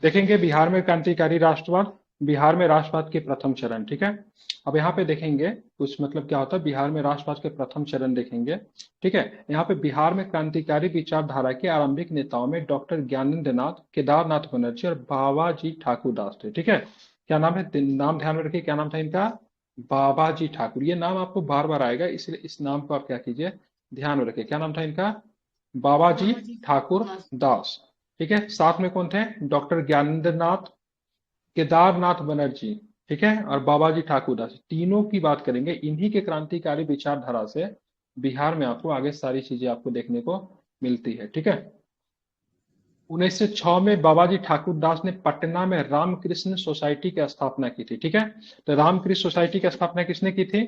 देखेंगे बिहार में क्रांतिकारी राष्ट्रवाद, बिहार में राष्ट्रवाद के प्रथम चरण। ठीक है, अब यहाँ पे देखेंगे कुछ मतलब क्या होता है, बिहार में राष्ट्रवाद के प्रथम चरण देखेंगे। ठीक है, यहाँ पे बिहार में क्रांतिकारी विचारधारा के आरंभिक नेताओं में डॉक्टर ज्ञानेंद्र नाथ, केदारनाथ बनर्जी और बाबाजी ठाकुर दास थे। ठीक है, क्या नाम है, नाम ध्यान में रखिए, क्या नाम था इनका, बाबाजी ठाकुर। ये नाम आपको बार बार आएगा, इसलिए इस नाम को आप क्या कीजिए, ध्यान में रखिए। क्या नाम था इनका, बाबाजी ठाकुर दास। ठीक है, साथ में कौन थे, डॉक्टर ज्ञानेंद्र नाथ, केदारनाथ बनर्जी, ठीक है, और बाबाजी ठाकुर दास। तीनों की बात करेंगे, इन्हीं के क्रांतिकारी विचारधारा से बिहार में आपको आगे सारी चीजें आपको देखने को मिलती है। ठीक है, 1906 में बाबाजी ठाकुर दास ने पटना में रामकृष्ण सोसाइटी की स्थापना की थी। ठीक है, तो रामकृष्ण सोसाइटी की स्थापना किसने की थी,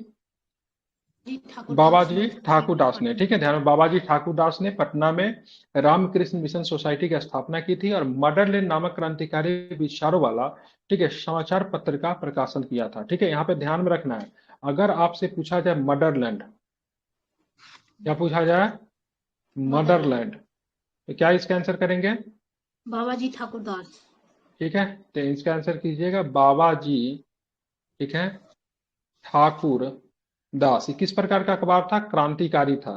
बाबाजी ठाकुर दास ने। ठीक है, ध्यान में, बाबाजी ठाकुर दास ने पटना में रामकृष्ण मिशन सोसाइटी की स्थापना की थी और मदरलैंड नामक क्रांतिकारी विचारों वाला, ठीक है, समाचार पत्र का प्रकाशन किया था। ठीक है, यहाँ पे ध्यान में रखना है, अगर आपसे पूछा जाए मदरलैंड, क्या पूछा जाए, मदरलैंड, तो क्या इसका आंसर करेंगे, बाबाजी ठाकुर दास। ठीक है, तो इसका आंसर कीजिएगा बाबाजी, ठीक है, ठाकुर दास। ये किस प्रकार का अखबार था, क्रांतिकारी था।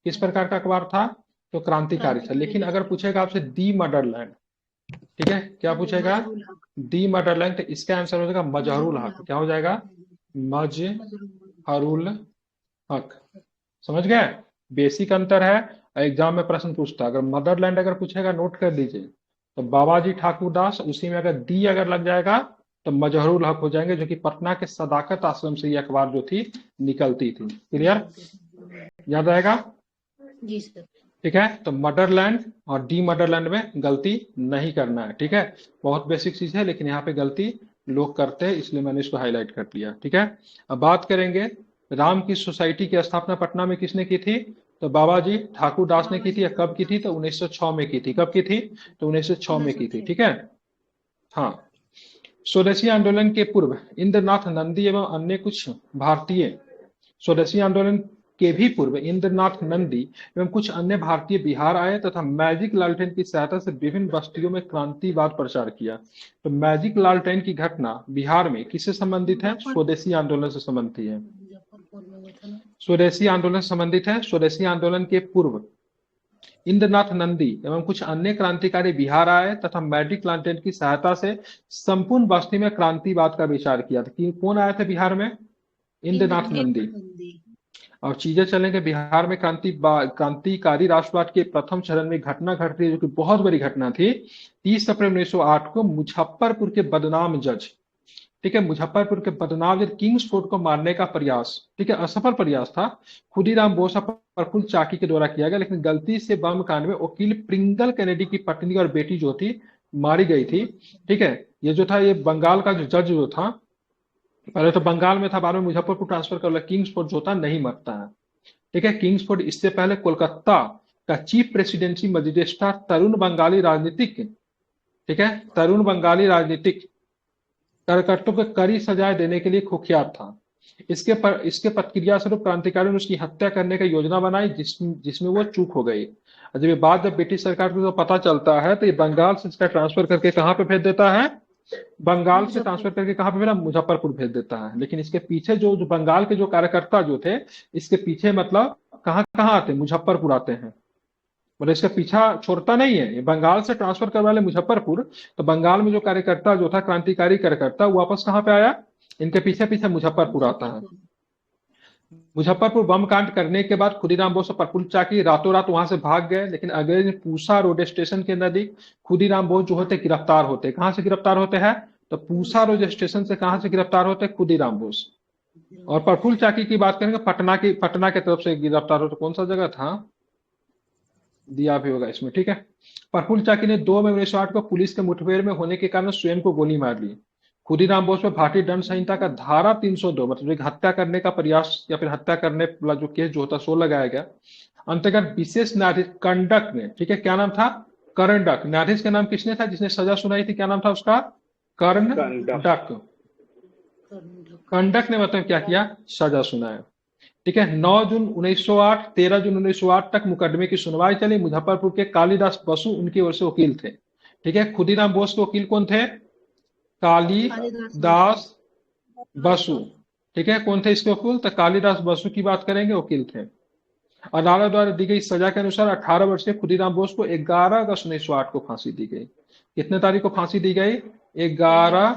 किस प्रकार का अखबार था, तो क्रांतिकारी था। लेकिन अगर पूछेगा आपसे दी मदरलैंड, ठीक है, क्या पूछेगा, दी मदरलैंड, तो इसका आंसर हो जाएगा मजहरुल हक। क्या हो जाएगा, मजहरुल हक। समझ गए, बेसिक अंतर है। एग्जाम में प्रश्न पूछता है, अगर मदरलैंड अगर पूछेगा नोट कर लीजिए, तो बाबाजी ठाकुर दास, उसी में अगर दी अगर लग जाएगा तो मजहरुल हक हो जाएंगे, जो कि पटना के सदाकत आश्रम से ये अखबार जो थी निकलती थी। क्लियर, याद आएगा, जी सर। ठीक है, तो मदरलैंड और डी मदरलैंड में गलती नहीं करना है। ठीक है, बहुत बेसिक चीज है, लेकिन यहाँ पे गलती लोग करते हैं, इसलिए मैंने इसको हाईलाइट कर दिया। ठीक है, अब बात करेंगे राम की सोसाइटी की स्थापना पटना में किसने की थी, तो बाबाजी ठाकुर दास ने की थी। कब की थी, तो 1906 में की थी। कब की थी, तो 1906 में की थी। ठीक है, हाँ, स्वदेशी आंदोलन के पूर्व इंद्रनाथ नंदी एवं अन्य कुछ भारतीय, स्वदेशी आंदोलन के भी पूर्व इंद्रनाथ नंदी एवं कुछ अन्य भारतीय बिहार आए तथा मैजिक लालटेन की सहायता से विभिन्न बस्तियों में क्रांतिवाद प्रचार किया। तो मैजिक लालटेन की घटना बिहार में किससे संबंधित है, स्वदेशी आंदोलन से संबंधित है। स्वदेशी आंदोलन से संबंधित है। स्वदेशी आंदोलन के पूर्व इंद्रनाथ नंदी एवं कुछ अन्य क्रांतिकारी बिहार आए तथा मैजिक लालटेन की सहायता से संपूर्ण बस्ती में क्रांतिवाद का विचार किया था। कि कौन आए थे बिहार में, इंद्रनाथ नंदी। और चीजें चलेंगे, बिहार में क्रांतिकारी राष्ट्रवाद के प्रथम चरण में घटना घट रही है, जो कि बहुत बड़ी घटना थी। 30 अप्रैल 1908 को मुजफ्फरपुर के बदनाम जज, ठीक है, मुजफ्फरपुर के बदनाम जज किंग्सफोर्ड को मारने का प्रयास, ठीक है, असफल प्रयास था, खुदीराम बोस और प्रफुल्ल चाकी के द्वारा किया गया। लेकिन गलती से बम कांड में वकील प्रिंगल कैनेडी की पत्नी और बेटी जो थी मारी गई थी। ठीक है, ये जो था, ये बंगाल का जो जज जो था, पहले तो बंगाल में था, बाद में मुजफ्फरपुर ट्रांसफर कर लिया। किंग्सफोर्ड जो था नहीं मरता है। ठीक है, किंग्सफोर्ड इससे पहले कोलकाता का चीफ प्रेसिडेंसी मजिस्ट्रेट तरुण बंगाली राजनीतिक, ठीक है, तरुण बंगाली राजनीतिक कार्यकर्ताओं को कड़ी सजाएं देने के लिए कुख्यात था। इसके प्रतिक्रिया स्वरूप क्रांतिकारियों ने उसकी हत्या करने की योजना बनाई, जिसमें वो चूक हो गई। और जब ये बात जब ब्रिटिश सरकार को पता चलता है, तो ये बंगाल से इसका ट्रांसफर करके कहाँ पे भेज देता है, बंगाल से ट्रांसफर करके कहाँ पे भेजा, मुजफ्फरपुर भेज देता है। लेकिन इसके पीछे जो बंगाल के जो कार्यकर्ता जो थे, इसके पीछे मतलब कहाँ कहाँ आते हैं, मुजफ्फरपुर आते हैं। मतलब इसका पीछा छोड़ता नहीं है, ये बंगाल से ट्रांसफर करवा ले मुजफ्फरपुर, तो बंगाल में जो कार्यकर्ता जो था, क्रांतिकारी कार्यकर्ता, वो वापस कहाँ पे आया, इनके पीछे पीछे मुजफ्फरपुर आता है। मुजफ्फरपुर बम कांड करने के बाद खुदीराम बोस और प्रफुल्ल चाकी रातों रात वहां से भाग गए। लेकिन अगले दिन पूसा रोड स्टेशन के नजदीक खुदीराम बोस जो होते गिरफ्तार होते। कहां से गिरफ्तार होते हैं, तो पूसा रोड स्टेशन से कहां से गिरफ्तार होते हैं, खुदीराम बोस। और प्रफुल्ल चाकी की बात करेंगे, पटना की तरफ से गिरफ्तार होते। कौन सा जगह था, दिया भी होगा इसमें। ठीक है, प्रफुल्ल चाकी ने 2 मई 1908 को पुलिस के मुठभेड़ में होने के कारण स्वयं को गोली मार ली। खुदीराम बोस पर भारतीय दंड संहिता का धारा 302, मतलब एक हत्या करने का प्रयास या फिर हत्या करने वाला जो केस जो होता, सो लगाया गया। अंतर्गत विशेष न्यायाधीश कंडक ने, ठीक है, क्या नाम था, करंडक। न्यायाधीश का नाम किसने था जिसने सजा सुनाई थी, क्या नाम था उसका, कर्णडक। कंडक ने मतलब क्या किया, सजा सुनाया। ठीक है, 9 जून 1908, 13 जून 1908 तक मुकदमे की सुनवाई चली। मुजफ्फरपुर के कालिदास बसु उनकी ओर से वकील थे। ठीक है। खुदीराम बोस के वकील कौन थे? कालिदास कालिदास बसु। ठीक है, कौन थे इसके वकील? तो कालिदास बसु की बात करेंगे, वकील थे। अदालत द्वारा दी गई सजा के अनुसार 18 वर्षीय खुदीराम बोस को 11 अगस्त 1908 को फांसी दी गई। कितने तारीख को फांसी दी गई? 11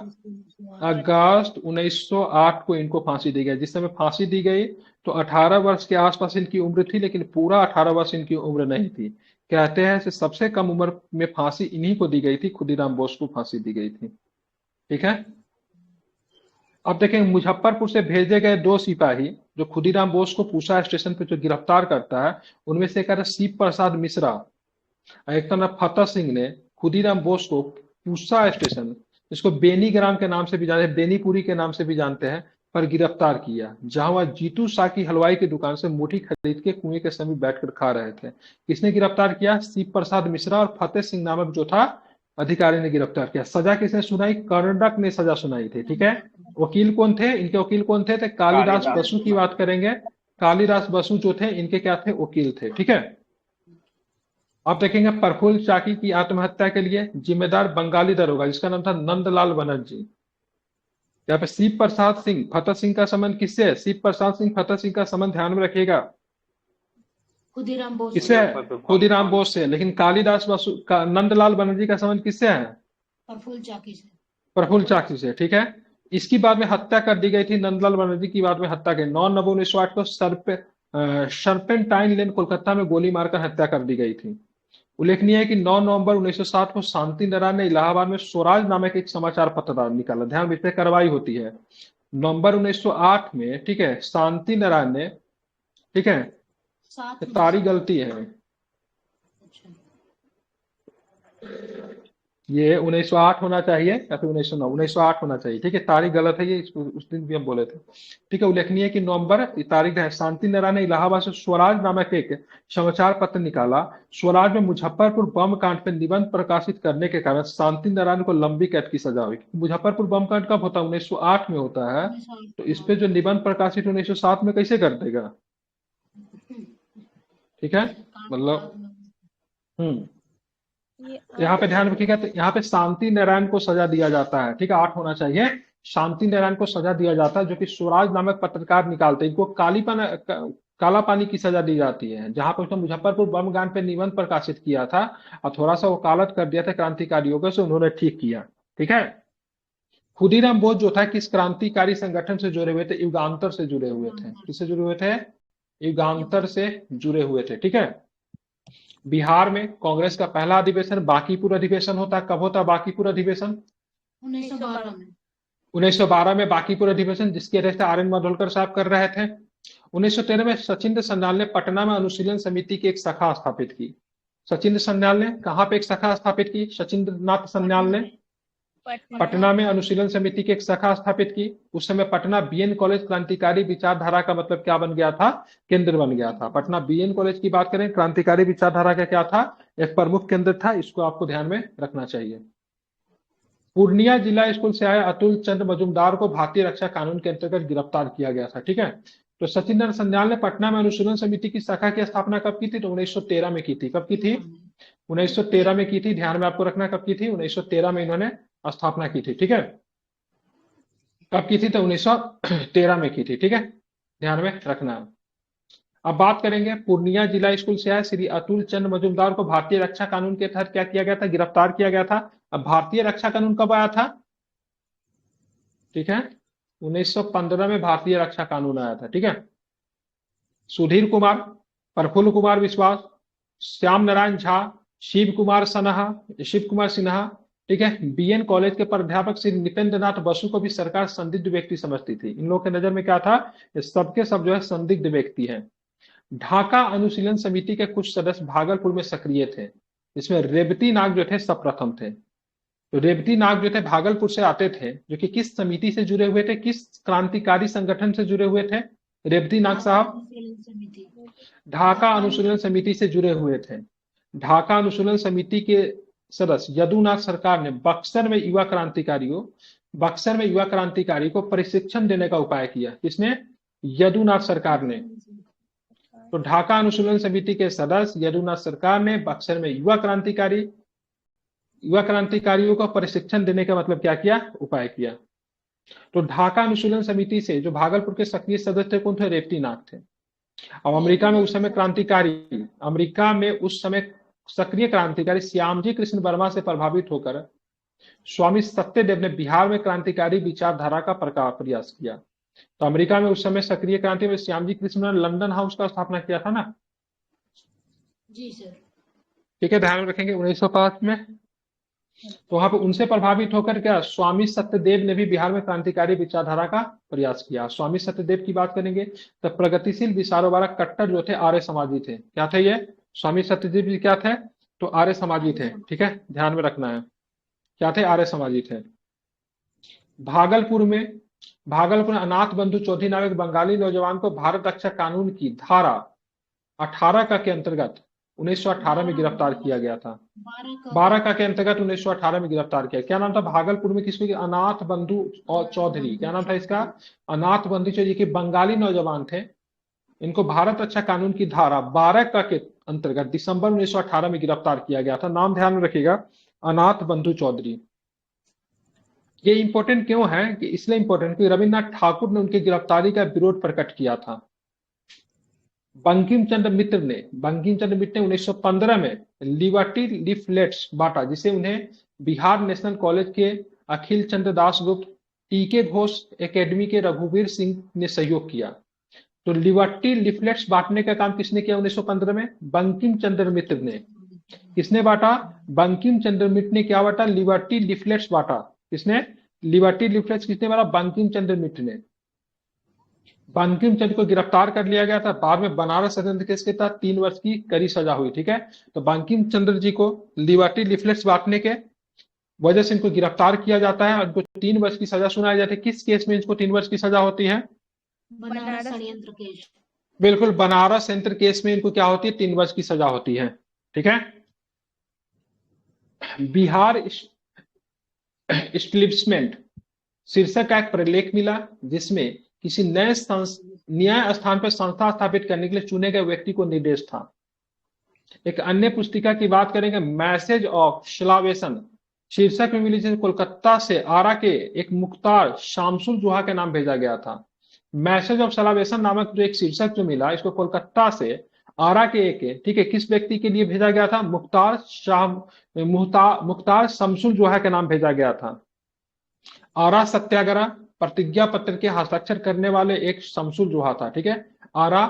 अगस्त 1908 को इनको फांसी दी गई। जिस समय फांसी दी गई तो 18 वर्ष के आसपास इनकी उम्र थी, लेकिन पूरा 18 वर्ष इनकी उम्र नहीं थी। कहते हैं कि सबसे कम उम्र में फांसी इन्हीं को दी गई थी, खुदीराम बोस को फांसी दी गई थी। ठीक है। अब देखें, मुजफ्फरपुर से भेजे गए 2 सिपाही जो खुदीराम बोस को पूसा स्टेशन पे जो गिरफ्तार करता है, उनमें से एक है शिव प्रसाद मिश्रा, एक का नाम फतेह सिंह ने खुदीराम बोस को पूसा स्टेशन, इसको बेनीग्राम के नाम से भी जानते हैं, बेनीपुरी के नाम से भी जानते हैं, पर गिरफ्तार किया, जहां वह जीतू शाह की हलवाई की दुकान से मुठी खरीद के कुएं के समीप बैठकर खा रहे थे। किसने गिरफ्तार किया? शिव प्रसाद मिश्रा और फतेह सिंह नामक जो था अधिकारी ने गिरफ्तार किया। सजा किसने सुनाई? कर्नाटक ने सजा सुनाई थी। ठीक है। वकील कौन थे इनके? वकील कौन थे? तो कालिदास बसु की बात करेंगे। कालिदास बसु जो थे इनके क्या थे? वकील थे। ठीक है। अब देखेंगे प्रफुल्ल चाकी की आत्महत्या के लिए जिम्मेदार बंगाली दरोगा जिसका नाम था नंदलाल बनर्जी। यहाँ पे शिव प्रसाद सिंह फतेह सिंह का संबंध किससे है? शिव प्रसाद सिंह फतेह सिंह का संबंध ध्यान में रखिएगा खुदीराम बोस किससे है? खुदीराम बोस से। लेकिन कालिदास बसु का नंदलाल बनर्जी का संबंध किससे है? प्रफुल्ल चाकी से। प्रफुल्ल चाकी से। ठीक है। इसकी बाद में हत्या कर दी गई थी, नंदलाल बनर्जी की बाद में हत्या की 9 नवंबर 1908 को सर्पेंटाइन लेन कोलकाता में गोली मारकर हत्या कर दी गई थी। उल्लेखनीय है कि 9 नवंबर 1907 को शांति नारायण ने इलाहाबाद में स्वराज नामक एक समाचार पत्र निकाला। ध्यान, इस पे कार्रवाई होती है नवंबर 1908 में। ठीक है, शांति नारायण ने, ठीक है, तारीख गलती है, अच्छा। ये 1908 होना चाहिए या फिर 1909, 1908 होना चाहिए। ठीक है, तारीख गलत है, ये उस दिन भी हम बोले थे। ठीक है, उल्लेखनीय है कि नवंबर तारीख है, शांति नारायण ने इलाहाबाद से स्वराज नामक एक समाचार पत्र निकाला। स्वराज में मुजफ्फरपुर बम कांड पर निबंध प्रकाशित करने के कारण शांति नारायण को लंबी कैद की सजा हुई। मुजफ्फरपुर बम कांड कब होता है? 1908 में होता है। तो इस पे जो निबंध प्रकाशित 1907 में कैसे कर देगा? ठीक है, मतलब यहाँ पे ध्यान रखिएगा। तो यहाँ पे शांति नारायण को सजा दिया जाता है। ठीक है, 8 होना चाहिए। शांति नारायण को सजा दिया जाता है, जो कि स्वराज नामक पत्रकार निकालते हैं। इनको काला पानी की सजा दी जाती है। जहां पर उसने मुजफ्फरपुर बम कांड पे निबंध प्रकाशित किया था और थोड़ा सा वकालत कर दिया था क्रांतिकारियों से, उन्होंने ठीक किया। ठीक है। खुदीराम बोस जो था किस क्रांतिकारी संगठन से जुड़े हुए थे? युगांतर से जुड़े हुए थे। किससे जुड़े हुए थे? युगांतर से जुड़े हुए थे। ठीक है। बिहार में कांग्रेस का पहला अधिवेशन बांकीपुर अधिवेशन होता है। कब होता है बांकीपुर अधिवेशन? 1912 में। 1912 में बांकीपुर अधिवेशन, जिसकी अध्यक्षता आर एन माडोलकर साहब कर रहे थे। 1913 में सचिंद्र सन्याल ने पटना में अनुशीलन समिति की एक शाखा स्थापित की। सचिंद्र सन्याल ने कहां पे एक शाखा स्थापित की? सचिंद्र नाथ सन्याल ने पटना में अनुशीलन समिति की एक शाखा स्थापित की। उस समय पटना बीएन कॉलेज क्रांतिकारी विचारधारा का मतलब क्या बन गया था? केंद्र बन गया था। पटना बीएन कॉलेज की बात करें, क्रांतिकारी विचारधारा का क्या था? एक प्रमुख केंद्र था। इसको आपको ध्यान में रखना चाहिए। पूर्णिया जिला स्कूल से आए अतुल चंद्र मजुमदार को भारतीय रक्षा कानून के अंतर्गत गिरफ्तार किया गया था। ठीक है। तो सचिंद्र सन्याल ने पटना में अनुशीलन समिति की शाखा की स्थापना कब की थी? तो 1913 में की थी। कब की थी? 1913 में की थी। ध्यान में आपको रखना कब की थी? 1913 में इन्होंने स्थापना की थी। ठीक है। कब की थी? तो 1913 में की थी। ठीक है, ध्यान में रखना। अब बात करेंगे पूर्णिया जिला स्कूल से आए श्री अतुल चंद्र मजुमदार को भारतीय रक्षा कानून के तहत क्या किया गया था? गिरफ्तार किया गया था। अब भारतीय रक्षा कानून कब आया था? ठीक है, 1915 में भारतीय रक्षा कानून आया था। ठीक है। सुधीर कुमार, प्रफुल्ल कुमार विश्वास, श्याम नारायण झा, शिव कुमार सिन्हा, ठीक है, बीएन कॉलेज के प्राध्यापक श्री निपेंद्र नाथ बसु को भी सरकार संदिग्ध व्यक्ति समझती थी। इन लोगों के नजर में क्या था? सबके सब जो है संदिग्ध व्यक्ति हैं। ढाका अनुशीलन समिति के कुछ सदस्य भागलपुर में सक्रिय थे। इसमें रेवती नाग जो थे सब थे। तो रेवती नाग जो थे भागलपुर से आते थे, जो कि किस समिति से जुड़े हुए थे? किस क्रांतिकारी संगठन से जुड़े हुए थे रेवती नाग साहब? ढाका अनुशीलन समिति से जुड़े हुए थे। ढाका अनुशीलन समिति के सदस्य यदुनाथ सरकार ने बक्सर में युवा क्रांतिकारी को प्रशिक्षण देने का उपाय किया। किसने? यदुनाथ सरकार ने। तो ढाका अनुशीलन समिति के सदस्य यदुनाथ सरकार ने बक्सर में युवा क्रांतिकारी युवा क्रांतिकारियों को प्रशिक्षण देने का मतलब क्या किया, उपाय किया। तो ढाका अनुशीलन समिति से जो भागलपुर के सक्रिय सदस्य थे कौन थे, रेवती नाथ थे। अब अमेरिका में उस समय क्रांतिकारी, अमेरिका में उस समय सक्रिय क्रांतिकारी श्यामजी कृष्ण वर्मा से प्रभावित होकर स्वामी सत्यदेव ने बिहार में क्रांतिकारी विचारधारा का प्रयास किया। तो अमेरिका में उस समय सक्रिय क्रांति में श्यामजी कृष्ण ने लंदन हाउस का स्थापना किया था ना। जी सर। ठीक है, ध्यान में रखेंगे 1905 में। तो वहां पे उनसे प्रभावित होकर क्या स्वामी सत्यदेव ने भी बिहार में क्रांतिकारी विचारधारा का प्रयास किया। स्वामी सत्यदेव की बात करेंगे तो प्रगतिशील विचारों वाला कट्टर जो थे आर्य समाजी थे। क्या थे ये, स्वामी सत्यदेव जी क्या थे, तो आर्य समाजी थे। ठीक है, ध्यान में रखना है, क्या थे, आर्य समाजी थे। भागलपुर में अनाथ बंधु चौधरी नामक एक बंगाली नौजवान को भारत रक्षा कानून की धारा 18 का के अंतर्गत 1918 में गिरफ्तार किया गया था। 12 का के अंतर्गत 1918 में गिरफ्तार किया। क्या नाम था भागलपुर में किसको, अनाथ बंधु और चौधरी, क्या नाम था इसका, अनाथ बंधु चौधरी के बंगाली नौजवान थे। इनको भारत रक्षा कानून की धारा 12 का के अंतर्गत दिसंबर 1918 में गिरफ्तार किया गया था। नाम ध्यान में रखिएगा, अनाथ बंधु चौधरी। ये इंपॉर्टेंट क्यों है, कि इसलिए इंपॉर्टेंट कि रविन्द्रनाथ ठाकुर ने उनकी गिरफ्तारी का विरोध प्रकट किया था। बंकिम चंद्र मित्र ने 1915 में लिबर्टी लीफलेट्स बांटा, जिसे उन्हें बिहार नेशनल कॉलेज के अखिल चंद्र दास गुप्त, टीके घोष एकेडमी के रघुवीर सिंह ने सहयोग किया। तो लिबर्टी लीफलेट्स बांटने का काम किसने किया 1915 में, बंकिम चंद्र मित्र ने। किसने बांटा, बंकिम चंद्र मित्र ने क्या बांटा, लिबर्टी लीफलेट्स बांटा। किसने, लिबर्टी लीफलेट्स किसने बांटा, बंकिम चंद्र मित्र ने। बंकिम चंद्र को गिरफ्तार कर लिया गया था। बाद में बनारस षड्यंत्र केस के तहत 3 वर्ष की कड़ी सजा हुई। ठीक है, तो बंकिम चंद्र जी को लिबर्टी लीफलेट्स बांटने के वजह से इनको गिरफ्तार किया जाता है और इनको 3 वर्ष की सजा सुनाई जाती है। किस केस में इनको 3 वर्ष की सजा होती है, बनारस षड्यंत्र केस। बिल्कुल, बनारस षड्यंत्र केस में इनको क्या होती है, 3 वर्ष की सजा होती है। ठीक है, बिहार स्टैब्लिशमेंट शीर्षक का एक प्रलेख मिला, जिसमें किसी नए न्याय स्थान पर संस्था स्थापित करने के लिए चुने गए व्यक्ति को निर्देश था। एक अन्य पुस्तिका की बात करेंगे, मैसेज ऑफ सलावेशन शीर्षक में मिली, जिसे कोलकाता से आरा के एक मुख्तार शामसुल जोहा के नाम भेजा गया था। मैसेज ऑफ सलावेशन नामक जो एक शीर्षक जो मिला, इसको कोलकाता से आरा के एक, ठीक है, किस व्यक्ति के लिए भेजा गया था, मुख्तार शमसुल जोहा के नाम भेजा गया था। आरा सत्याग्रह प्रतिज्ञा पत्र के हस्ताक्षर करने वाले एक शमसुल जोहा था। ठीक है, आरा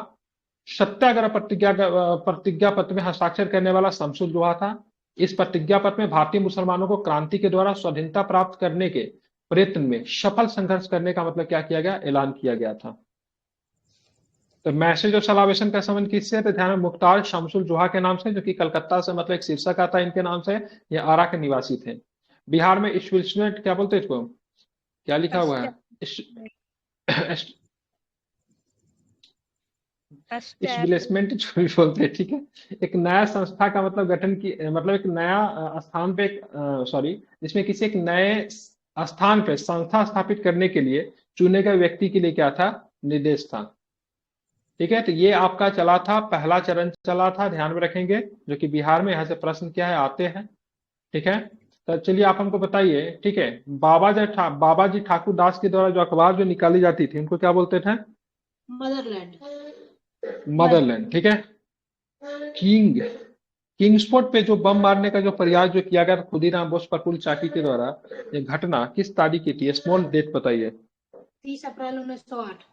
सत्याग्रह प्रतिज्ञा पत्र में हस्ताक्षर करने वाला शमसुल जोहा था। इस प्रतिज्ञा पत्र में भारतीय मुसलमानों को क्रांति के द्वारा स्वाधीनता प्राप्त करने के प्रयत्न में सफल संघर्ष करने का मतलब क्या किया गया, ऐलान किया गया था। तो मैसेज ऑफ सलावेशन का संबंध किससे, तो ध्यान में मुख्तार शमसुल जोहा के नाम से, जो कि कलकत्ता से मतलब एक शीर्षक आता है इनके नाम से। ये आरा के निवासी थे। बिहार में स्टैब्लिशमेंट क्या बोलते हैं इसको, क्या लिखा हुआ है, एस्टेब्लिशमेंट जो भी बोलते हैं। ठीक है, एक नया संस्था का मतलब गठन की, मतलब एक नया स्थान पे, सॉरी, जिसमें किसी एक नए स्थान पे संस्था स्थापित करने के लिए चुने गए व्यक्ति के लिए क्या था, निर्देश था। ठीक है, तो ये आपका चला था, पहला चरण चला था, ध्यान में रखेंगे, जो कि बिहार में यहाँ से प्रश्न क्या है आते हैं। ठीक है, तो चलिए आप हमको बताइए। ठीक है, बाबाजी ठाकुर दास के द्वारा जो अखबार जो निकाली जाती थी उनको क्या बोलते थे, मदरलैंड। मदरलैंड। ठीक है, किंग्सफोर्ड पे जो बम मारने का जो प्रयास जो किया गया था खुदीराम बोस प्रफुल्ल चाकी के द्वारा, ये घटना किस तारीख की थी, स्मॉल डेट बताइए। 30 अप्रैल 1908।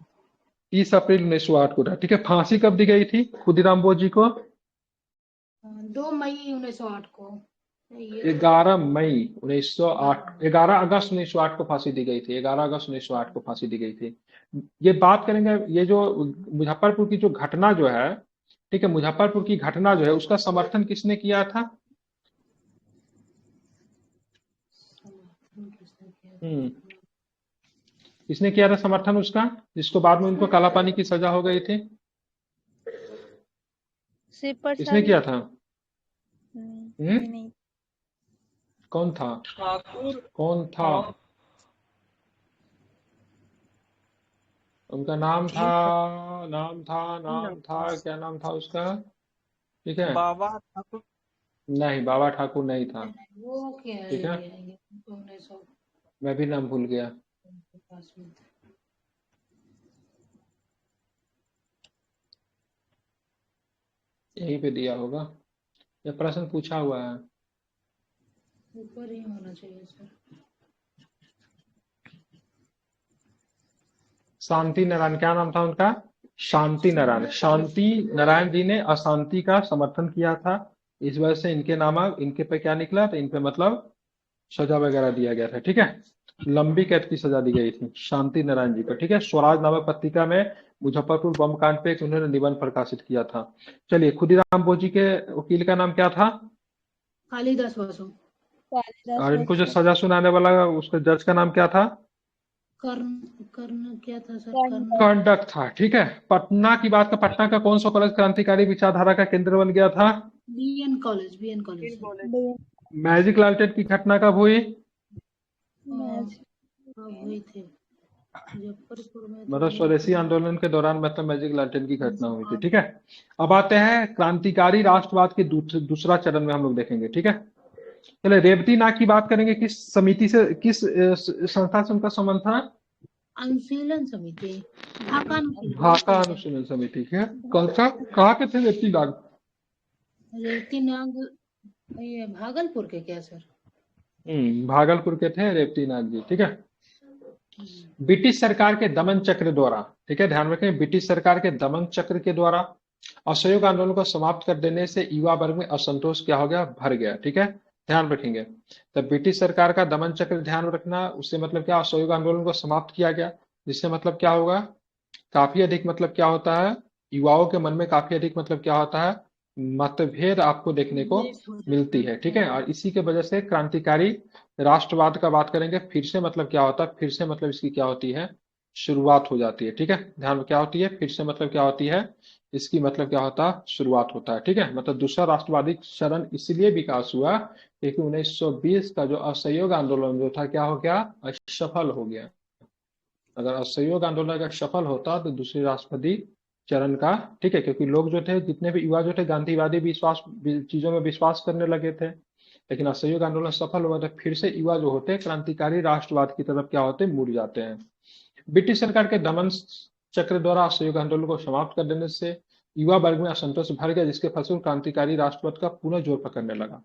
30 अप्रैल 1908 को था। ठीक है, फांसी कब दी गई थी खुदीराम बोस जी को, 2 मई 1908 को। 11 मई 1908, 11 अगस्त 1908 को फांसी दी गई थी। 11 अगस्त 1908 को फांसी दी गई थी। ये बात करेंगे, ये जो मुजफ्फरपुर की जो घटना जो है, ठीक है, मुजफ्फरपुर की घटना जो है उसका समर्थन किसने किया था, किसने किया था समर्थन उसका, जिसको बाद में उनको काला पानी की सजा हो गई थी, किसने किया था, नहीं। कौन था, कौन था, उनका नाम था, क्या नाम था उसका, ठीक है, बाबा ठाकुर। नहीं, बाबा ठाकुर नहीं था। वो क्या ठीक है, है ये तो 1900 मैं भी नाम भूल गया। के पास में था। यहीं पे दिया होगा, ये प्रश्न पूछा हुआ है। ऊपर ही होना चाहिए सर। शांति नारायण, क्या नाम था उनका? शांति नारायण। शांति नारायण जी ने अशांति का समर्थन किया था, इस वजह से इनके नाम, इनके पे क्या निकला, तो इन पे मतलब सजा वगैरह दिया गया था। ठीक है, लंबी कैद की सजा दी गई थी शांति नारायण जी को। ठीक है, स्वराज नामक पत्रिका में मुजफ्फरपुर बम कांड पे एक उन्होंने निबंध प्रकाशित किया था। चलिए, खुदीराम बोस के वकील का नाम क्या था? कालिदास बसु। कालिदास और इनको जो बसु। सजा सुनाने वाला उसके जज का नाम क्या था? कर्ण कर्ण क्या था सर? कर्ण। कर्ण कंडक था। ठीक है, पटना की बात का, पटना का कौन सा कॉलेज क्रांतिकारी विचारधारा का केंद्र बन गया था? BN college, BN college sir. Magic लालटेन की घटना कब हुई? हुई थी मुजफ्फरपुर में तो मतलब हुई स्वदेशी थी। आंदोलन के दौरान मतलब मैजिक लालटेन की घटना हुई थी। ठीक है, अब आते हैं क्रांतिकारी राष्ट्रवाद के दूसरा चरण में हम लोग देखेंगे। ठीक है, चले, रेवती नाग की बात करेंगे। किस समिति से, किस संस्था से उनका संबंध था? अनुशीलन समिति, ढाका अनुशीलन ढाका अनुशीलन समिति है। कहाँ के थे रेवती नाग? रेवती नाग ये भागलपुर के क्या सर? भागलपुर के थे रेवती नाग जी। ठीक है, ब्रिटिश सरकार के दमन चक्र द्वारा, ठीक है ध्यान रखें, ब्रिटिश सरकार के दमन चक्र के द्वारा असहयोग आंदोलन को समाप्त कर देने से युवा वर्ग में असंतोष क्या हो गया, भर गया। ठीक है, ध्यान रखेंगे, तो ब्रिटिश सरकार का दमन चक्र ध्यान रखना, उससे मतलब क्या, असहयोग आंदोलन को समाप्त किया गया, जिससे मतलब क्या होगा, काफी अधिक मतलब क्या होता है, युवाओं के मन में काफी अधिक मतलब क्या होता है, मतभेद आपको देखने को मिलती है। ठीक है, और इसी के वजह से क्रांतिकारी राष्ट्रवाद का बात करेंगे, फिर से मतलब क्या होता है, फिर से मतलब इसकी क्या होती है, शुरुआत हो जाती है। ठीक है, ध्यान में क्या होती है, फिर से मतलब क्या होती है, इसकी मतलब क्या होता है, शुरुआत होता है। ठीक है, मतलब दूसरा राष्ट्रवादी चरण इसलिए विकास हुआ क्योंकि 1920 का जो असहयोग आंदोलन जो था क्या हो गया, असफल हो गया। अगर असहयोग आंदोलन अगर सफल होता तो दूसरे राष्ट्रवादी चरण का, ठीक है, क्योंकि लोग जो थे, जितने भी युवा जो थे, गांधीवादी विश्वास चीजों में विश्वास करने लगे थे, लेकिन असहयोग आंदोलन सफल हुआ तो फिर से युवा जो होते हैं क्रांतिकारी राष्ट्रवाद की तरफ क्या होते हैं, मुड़ जाते हैं। ब्रिटिश सरकार के दमन चक्र द्वारा असहयोग आंदोलन को समाप्त कर देने से युवा वर्ग में असंतोष भर गया, जिसके फलस्वरूप क्रांतिकारी राष्ट्रवाद का पुनः जोर पकड़ने लगा।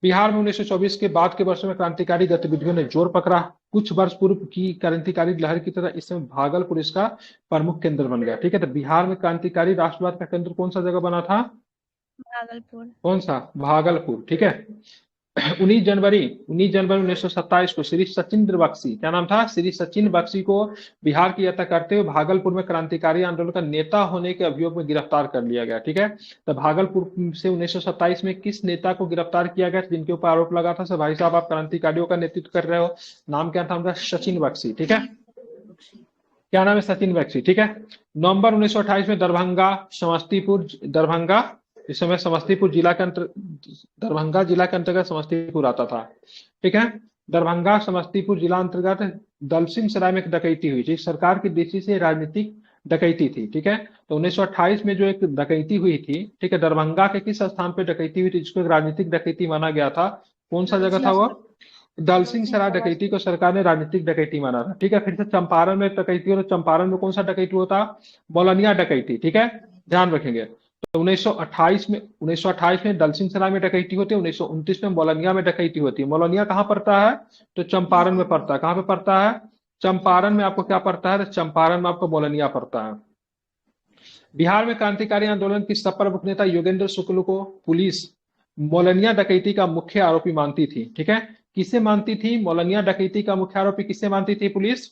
बिहार में 1924 के बाद के वर्षों में क्रांतिकारी गतिविधियों ने जोर पकड़ा। कुछ वर्ष पूर्व की क्रांतिकारी लहर की तरह इस समय भागलपुर इसका प्रमुख केंद्र बन गया। ठीक है, तो बिहार में क्रांतिकारी राष्ट्रवाद का केंद्र कौन सा जगह बना था? भागलपुर। कौन सा? भागलपुर। ठीक है, 19 जनवरी 1927 को श्री सचिंद्र बख्शी, क्या नाम था, श्री सचिन बख्शी को बिहार की यात्रा करते हुए भागलपुर में क्रांतिकारी आंदोलन का नेता होने के अभियोग में गिरफ्तार कर लिया गया। ठीक है, तो भागलपुर से 1927 में किस नेता को गिरफ्तार किया गया जिनके ऊपर आरोप लगा था, भाई साहब आप क्रांतिकारियों का नेतृत्व कर रहे हो, नाम क्या था उनका? सचिन बख्शी। ठीक है, क्या नाम है? सचिन बख्शी। ठीक है, नवंबर 1928 में दरभंगा, इस समय समस्तीपुर जिला के दरभंगा जिला के अंतर्गत समस्तीपुर आता था। ठीक है, दरभंगा समस्तीपुर जिला अंतर्गत दलसिंह सराय में एक डकैती हुई थी, सरकार की दृष्टि से राजनीतिक डकैती थी। ठीक है, तो 1928 में जो एक डकैती हुई थी, ठीक है, दरभंगा के किस स्थान पर डकैती हुई थी जिसको एक राजनीतिक डकैती माना गया था, कौन सा जगह था वो? दलसिंह सराय डकैती को सरकार ने राजनीतिक डकैती माना था। ठीक है, फिर से चंपारण में डकैती हो, तो चंपारण में कौन सा डकैती होता? मौलनिया डकैती। ठीक है, ध्यान रखेंगे, तो 1928 में दलसिंह सराय में डकैती होती है, 1929 में मौलनिया में डकैती होती है। मौलनिया कहाँ पड़ता है? तो चंपारण में पड़ता है। कहाँ पे पड़ता है? चंपारण में आपको क्या पड़ता है? तो चंपारण में आपको मौलनिया पड़ता है। बिहार में क्रांतिकारी आंदोलन की सब प्रमुख नेता योगेंद्र शुक्ल को पुलिस मौलनिया डकैती का मुख्य आरोपी मानती थी। ठीक है, किसे मानती थी? मौलनिया डकैती का मुख्य आरोपी किसे मानती थी पुलिस?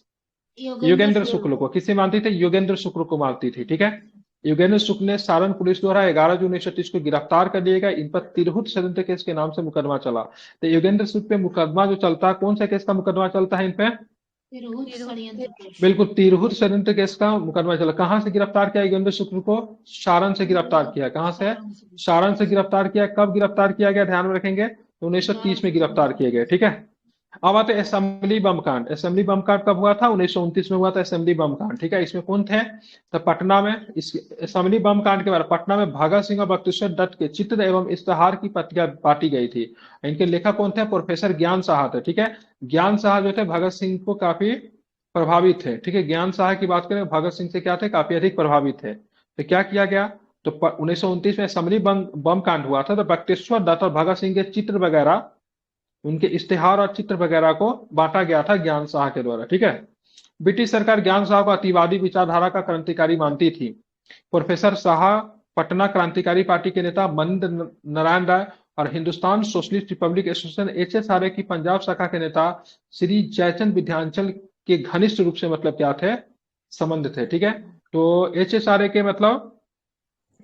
योगेंद्र शुक्ल को। किसे मानती थी? योगेंद्र शुक्ल को मानती थी। ठीक है, योगेंद्र शुक्ल ने सारण पुलिस द्वारा 11 जून 1930 को गिरफ्तार कर लिया गया। इन पर तिरहुत षड्यंत्र केस के नाम से मुकदमा चला। तो योगेंद्र शुक्ल पे मुकदमा जो चलता है, कौन सा केस का मुकदमा चलता है इन पे? बिल्कुल, तिरहुत षड्यंत्र केस का मुकदमा चला। कहां से गिरफ्तार किया योगेंद्र शुक्ल को? सारण से गिरफ्तार किया। कहां से? सारण से गिरफ्तार किया। कब गिरफ्तार किया गया, ध्यान में रखेंगे, 1930 में गिरफ्तार किए गए। ठीक है, अब आते असेंबली बम कांड। असेंबली बम कांड कब हुआ था? 1929 में हुआ था असेंबली बम कांड। ठीक है, इसमें कौन थे? तो पटना में इस असेंबली बम कांड के बाद पटना में भगत सिंह और बख्तियार दत्त के चित्र एवं इश्तेहार की पत्रिका बांटी गई थी। इनके लेखक कौन थे? प्रोफेसर ज्ञान साहा थे। ठीक है, ज्ञान साहा जो थे भगत सिंह को काफी प्रभावित थे। ठीक है, ज्ञान साहा की बात करें, भगत सिंह से क्या थे? काफी अधिक प्रभावित थे। तो क्या किया गया? तो 1929 में असेंबली बम बम कांड हुआ था, तो बख्तियार दत्त और भगत सिंह के चित्र वगैरह, उनके इश्तेहार और चित्र वगैरह को बांटा गया था ज्ञान साह के द्वारा। ठीक है, ब्रिटिश सरकार ज्ञान साह को अतिवादी विचारधारा का क्रांतिकारी मानती थी। प्रोफेसर साह पटना क्रांतिकारी पार्टी के नेता मनिंद्र नारायण राय और Hindustan socialist Republic association HSRA की पंजाब शाखा के नेता श्री जयचंद विद्याचल के घनिष्ठ रूप से मतलब क्या थे? संबंध थे। ठीक है, तो HSRA के मतलब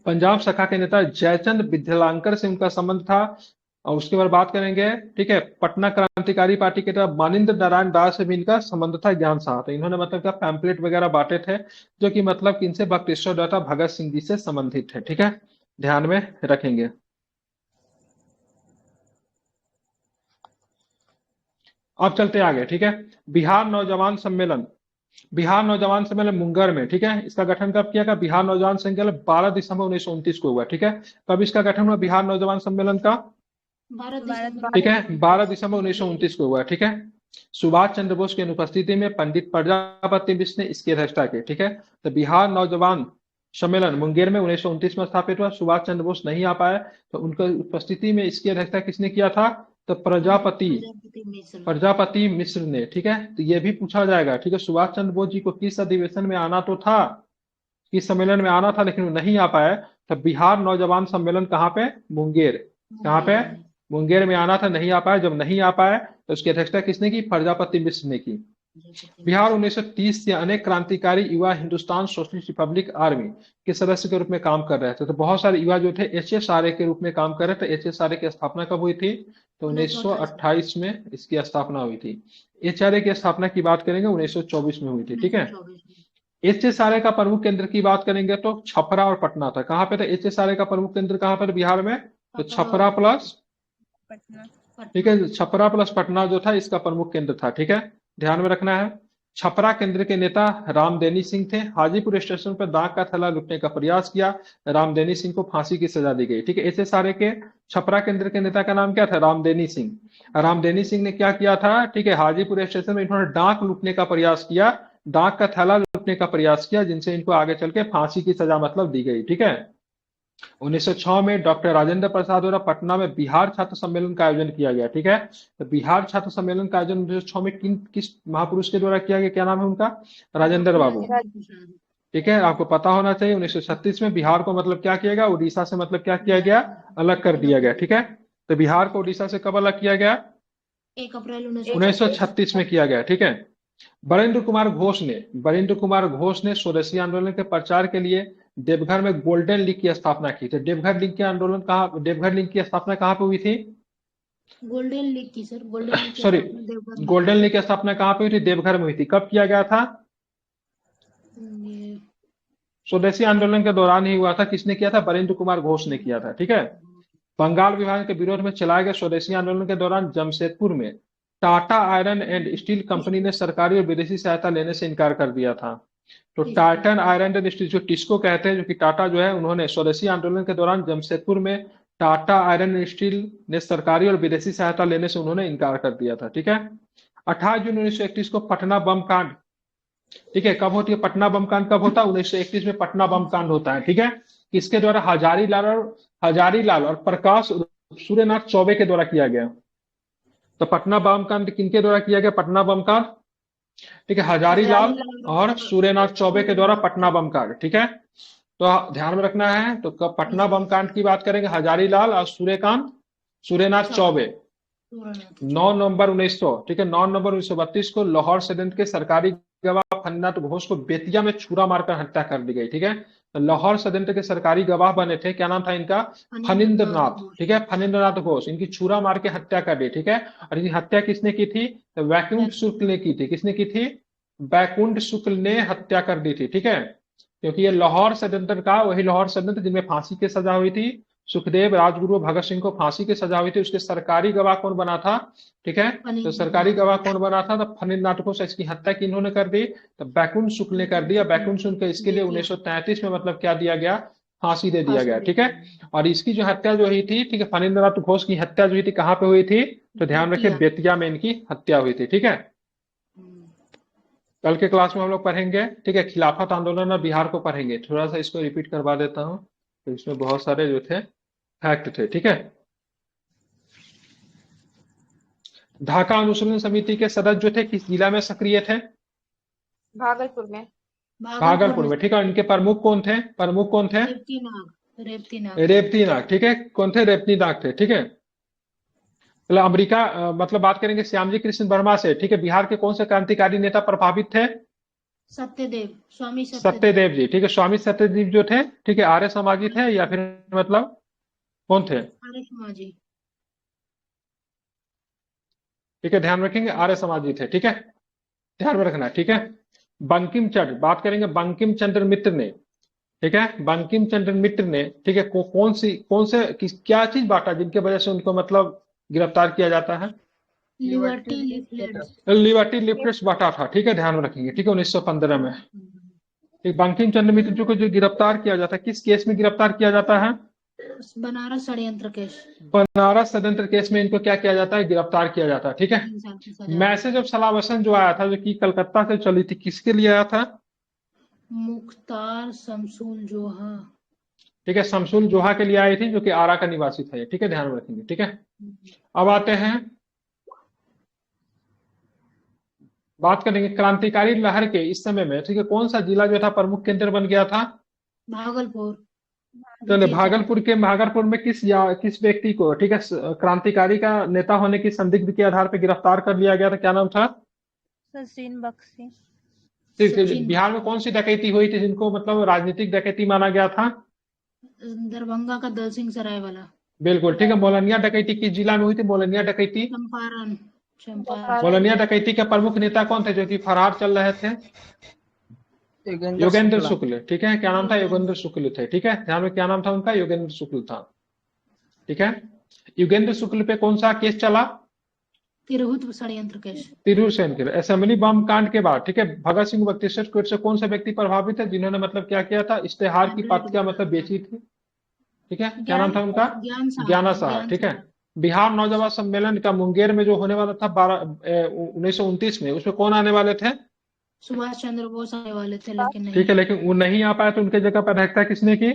पंजाब शाखा के नेता जयचंद विद्यालंकर से उनका संबंध था। और उसके बाद बात करेंगे, ठीक है, पटना क्रांतिकारी पार्टी के तरफ मानिंद्र नारायण दास से भी इनका संबंध था ज्ञान साह। तो इन्होंने मतलब क्या पैम्पलेट वगैरह बांटे थे, जो कि मतलब किनसे? बख्तियार दत्त भगत सिंह जी से संबंधित थे। ठीक है, ध्यान में रखेंगे। अब चलते आगे। ठीक है, बिहार नौजवान सम्मेलन। बिहार नौजवान सम्मेलन मुंगेर में। ठीक है, इसका गठन कब किया गया? बिहार नौजवान सम्मेलन 12 दिसंबर 1929 को हुआ। ठीक है, कब इसका गठन हुआ बिहार नौजवान सम्मेलन का? 12 दिसंबर ठीक है, 12 दिसंबर 1929 को हुआ। ठीक है, सुभाष चंद्र बोस की अनुपस्थिति में पंडित प्रजापति मिश्र ने इसकी अध्यक्षता की। ठीक है, तो बिहार नौजवान सम्मेलन मुंगेर में 1929 में स्थापित हुआ। सुभाष चंद्र बोस नहीं आ पाए, तो उनकी उपस्थिति में इसकी अध्यक्षता किसने किया था? तो प्रजापति मिश्र ने। ठीक है, तो ये भी पूछा जाएगा। ठीक है, सुभाष चंद्र बोस जी को किस अधिवेशन में आना तो था, किस सम्मेलन में आना था, लेकिन वो नहीं आ पाए। तो बिहार नौजवान सम्मेलन कहाँ पे? मुंगेर। कहाँ पे? मुंगेर में आना था, नहीं आ पाए। जब नहीं आ पाए तो उसकी अध्यक्षता किसने की? प्रजापति मिश्र ने की। बिहार 1930 से अनेक क्रांतिकारी युवा हिंदुस्तान सोशलिस्ट रिपब्लिक आर्मी के सदस्य के रूप में काम कर रहे थे। तो बहुत सारे युवा जो थे HSRA के रूप में काम कर रहे थे। HSRA की स्थापना कब हुई थी? तो 1928 में इसकी स्थापना हुई थी। HRA की स्थापना की बात करेंगे 1924 में हुई थी। ठीक है, HSRA का प्रमुख केंद्र की बात करेंगे तो छपरा और पटना था। कहाँ पे था HSRA का प्रमुख केंद्र? कहाँ पर? बिहार में। तो छपरा प्लस, पटना। ठीक है, छपरा प्लस पटना जो था इसका प्रमुख केंद्र था। ठीक है, ध्यान में रखना है। छपरा केंद्र के नेता रामदेनी सिंह थे। हाजीपुर स्टेशन पर दाग का थैला लूटने का प्रयास किया, रामदेनी सिंह को फांसी की सजा दी गई। ठीक है, HSRA के छपरा केंद्र के नेता का नाम क्या था? रामदेनी सिंह। रामदेनी सिंह ने क्या किया था? ठीक है, हाजीपुर स्टेशन में इन्होंने डाक लूटने का प्रयास किया, डाक का थैला लूटने का प्रयास किया, जिनसे इनको आगे चल के फांसी की सजा मतलब दी गई। ठीक है, 1906 में डॉक्टर राजेंद्र प्रसाद द्वारा पटना में बिहार छात्र सम्मेलन का आयोजन किया गया। ठीक है, तो बिहार छात्र सम्मेलन का आयोजन 1906 में किस महापुरुष के द्वारा किया गया? क्या नाम है उनका? राजेंद्र बाबू। ठीक है, आपको पता होना चाहिए। 1936 में बिहार को मतलब क्या किया गया? उड़ीसा से मतलब क्या किया गया? अलग कर दिया गया। ठीक है, तो बिहार को उड़ीसा से कब अलग किया गया? 1 अप्रैल 1936 में किया गया। ठीक है, बरेंद्र कुमार घोष ने स्वदेशी आंदोलन के प्रचार के लिए देवघर में गोल्डन लीग की स्थापना की थी। देवघर लीग की स्थापना कहाँ पे हुई थी? गोल्डन लीग की सर, गोल्डन लीग की सॉरी, स्थापना देवघर में गोल्डन लीग की स्थापना कहाँ पे हुई थी? देवघर में हुई थी। कब किया गया था? ये स्वदेशी आंदोलन के दौरान ही हुआ था। किसने किया था? बरेंद्र कुमार घोष ने किया था। ठीक है, बंगाल विभाजन के विरोध में चलाए गए स्वदेशी आंदोलन के दौरान जमशेदपुर में Tata iron and steel company ने सरकारी और विदेशी सहायता लेने से इनकार कर दिया था। तो टाटन आयरन एंड स्टील, जो टिस्को कहते हैं, जो कि टाटा जो है, उन्होंने स्वदेशी आंदोलन के दौरान जमशेदपुर में टाटा आयरन एंड स्टील ने सरकारी और विदेशी सहायता लेने से उन्होंने इनकार कर दिया था। ठीक है, 28 जून 1931 को पटना बम कांड। ठीक है, कब होती है पटना बम कांड? कब होता है? 1931 में पटना बम कांड होता है। ठीक है, किसके द्वारा? हजारीलाल और प्रकाश सूर्यनाथ चौबे के द्वारा किया गया। तो पटना बम कांड किनके द्वारा किया गया? पटना बम कांड, ठीक है, हजारीलाल और सूर्यनाथ चौबे के द्वारा पटना बम कांड। ठीक है, तो ध्यान में रखना है। तो पटना बम कांड की बात करेंगे, हजारीलाल और सूर्यनाथ चौबे। 9 नवंबर 1900, ठीक है, 9 नवंबर 1932 को लाहौर षड्यंत्र के सरकारी गवाह फणिंद्रनाथ घोष को बेतिया में छुरा मारकर हत्या कर दी गई। ठीक है, तो लाहौर षड्यंत्र के सरकारी गवाह बने थे, क्या नाम था इनका? फणिंद्रनाथ। ठीक है, फणिंद्रनाथ घोष, इनकी छुरा मार के हत्या कर दी। ठीक है, और इनकी हत्या किसने की थी? तो वैकुंठ शुक्ल ने की थी। किसने की थी? वैकुंठ शुक्ल ने हत्या कर दी थी। ठीक है, क्योंकि ये लाहौर षड्यंत्र का वही लाहौर षड्यंत्र जिनमें फांसी की सजा हुई थी, सुखदेव, राजगुरु, भगत सिंह को फांसी की सजा हुई थी, उसके सरकारी गवाह कौन बना था? ठीक है, तो सरकारी गवाह कौन बना था? तो फणिंद्र नाथ घोष। इसकी हत्या किन्होंने कर दी? तो बैकुंठ शुक्ल ने कर दिया। बैकुंठ शुक्ल को इसके लिए 1933 में मतलब क्या दिया गया? फांसी दे दिया गया। ठीक है, और इसकी जो हत्या जो हुई थी, ठीक है, फणिंद्र नाथ घोष की हत्या जो हुई थी कहाँ पे हुई थी? तो ध्यान रखिए, बेतिया में इनकी हत्या हुई थी। ठीक है, कल के क्लास में हम लोग पढ़ेंगे, ठीक है, खिलाफत आंदोलन और बिहार को पढ़ेंगे। थोड़ा सा इसको रिपीट करवा देता हूँ, तो इसमें बहुत सारे जो थे फैक्ट थे। ठीक है, ढाका अनुशीलन समिति के सदस्य जो थे किस जिला में सक्रिय थे? भागलपुर में। भागलपुर में। ठीक है, इनके प्रमुख कौन थे? प्रमुख कौन थे? रेवती नाग। रेवती नाग। ठीक है, कौन थे? रेवती नाग थे। ठीक है, मतलब अमेरिका मतलब बात करेंगे श्यामजी कृष्ण वर्मा से। ठीक है, बिहार के कौन से क्रांतिकारी नेता प्रभावित थे? सत्यदेव, स्वामी सत्यदेव जी। ठीक है, स्वामी सत्यदेव जो थे, ठीक है, आर्य समाजी थे या फिर मतलब कौन थे? आर्य समाजी। ठीक है, ध्यान रखेंगे, आर्य समाजी थे। ठीक है, ध्यान में रखना। ठीक है, बंकिम चंद्र, बात करेंगे बंकिम चंद्र मित्र ने। ठीक है, बंकिम चंद्र मित्र ने, ठीक है, कौन से क्या चीज बांटा जिनके वजह से उनको मतलब गिरफ्तार किया जाता है? Liberty leaflets. लिबर्टी लिफलेट्स बांटा था। ठीक है, ध्यान में रखेंगे। ठीक है, 1915 में। ठीक, बंकिम चंद्र मित्र को जो गिरफ्तार किया जाता है, किस केस में गिरफ्तार किया जाता है? बनारस षड्यंत्र केस। बनारस षड्यंत्र केस में इनको क्या किया जाता है? गिरफ्तार किया जाता है। ठीक है, 3 साल की सजा। मैसेज ऑफ सलावसन जो आया था, जो कि कलकत्ता से चली थी, किसके लिए आया था? मुख्तार शमसुल जोहा। ठीक है, शमसुल जोहा के लिए आई थी, जो कि आरा का निवासी था ये। ठीक है, ध्यान में रखेंगे। ठीक है, अब आते हैं, बात करेंगे क्रांतिकारी लहर के इस समय में, ठीक है, कौन सा जिला जो था प्रमुख केंद्र बन गया था? भागलपुर। चलिए, भागलपुर में किस व्यक्ति को, ठीक है, क्रांतिकारी का नेता होने की संदिग्ध के आधार पर गिरफ्तार कर लिया गया था? क्या नाम था? सचिन बख्शी। ठीक है, बिहार में कौन सी डकैती हुई थी जिनको मतलब राजनीतिक डकैती माना गया था? दरभंगा का दल सिंह सराय वाला। बिल्कुल। ठीक है, मोलनिया डकैती किस जिला में हुई थी? मोलनिया डकैती। चंपारण। मोलनिया डकैती के प्रमुख नेता कौन थे जो कि फरार चल रहे थे? योगेंद्र शुक्ल। ठीक है, क्या नाम था? योगेंद्र शुक्ल थे। ठीक है, ध्यान में, क्या नाम था उनका? योगेंद्र शुक्ल था। ठीक है, योगेंद्र शुक्ल पे कौन सा केस चला? तिरहुत षड्यंत्र केस। तिरहुत षड्यंत्र। असेंबली बम कांड के बाद, ठीक है, भगत सिंह बख्तियार कोर्ट से कौन सा व्यक्ति प्रभावित है जिन्होंने मतलब क्या किया था? इश्तेहार की पत्रिका मतलब बेची थी। ठीक है, क्या नाम था उनका? ज्ञाना साहब। ठीक है, बिहार नौजवान सम्मेलन का मुंगेर में जो होने वाला था 1929 में, उसमें कौन आने वाले थे? सुभाष चंद्र बोस आने वाले थे, लेकिन नहीं। ठीक है, लेकिन वो नहीं आ पाए, तो उनके जगह पर अध्यक्षता किसने की?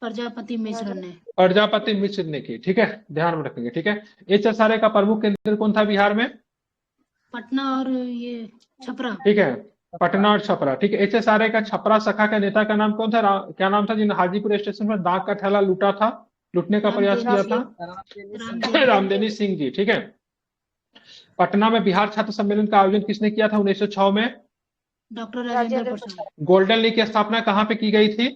प्रजापति मिश्र ने। प्रजापति मिश्र ने की। ठीक है, ध्यान में रखेंगे। ठीक है, एचएसआरए का प्रमुख केंद्र कौन था बिहार में? पटना और ये छपरा। ठीक है, पटना और छपरा। ठीक है, एचएसआरए का छपरा शाखा का नेता का नाम कौन था? क्या नाम था जिन्होंने हाजीपुर स्टेशन पर दाग का थैला लूटने का प्रयास किया था? रामदेनी सिंह जी। ठीक है, पटना में बिहार छात्र सम्मेलन का आयोजन किसने किया था 1906 में? Doctor Rajendra Prasad. Golden league की स्थापना कहाँ पे की गई थी?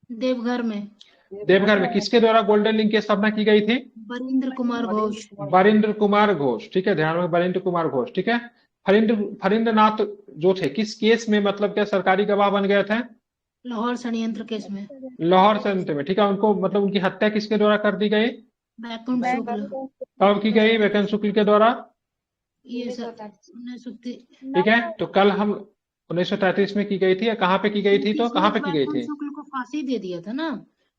देवघर में। देवघर में। किसके द्वारा गोल्डन लीग की स्थापना की गई थी? बरिंद्र कुमार घोष। बरिंद्र कुमार घोष। ठीक है, ध्यान में, बरिंद्र कुमार घोष। ठीक है, फरिंद्र नाथ जो थे किस केस में मतलब क्या सरकारी गवाह बन गए थे? लाहौर षड्यंत्र केस में। लाहौर षड्यंत्र में। ठीक है, उनको मतलब उनकी हत्या किसके द्वारा कर दी गई? बैकुंठ शुक्ल। कब की गई? बैकुंठ शुक्ल के द्वारा। ये 1930। ठीक है, तो कल हम 1933 में की गई थी, या कहाँ पे की गई थी? तो कहाँ पे की गई थी? शुक्ल को फांसी दे दिया था ना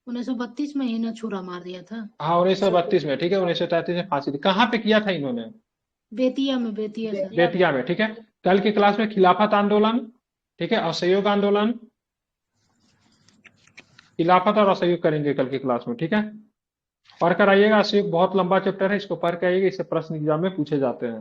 1932 में, ही ना छुरा मार दिया था। हाँ, 1932 में। ठीक है, 1933 में फांसी दी। कहाँ पे किया था इन्होंने? बेतिया में। बेतिया सर। बेतिया में। ठीक है, कल की क्लास में खिलाफत आंदोलन, ठीक है, असहयोग आंदोलन, खिलाफत और असहयोग करेंगे कल की क्लास में। ठीक है, पढ़ कर आइएगा। असहयोग बहुत लंबा चैप्टर है, इसको पढ़ कर आइएगा, इससे प्रश्न एग्जाम में पूछे जाते हैं।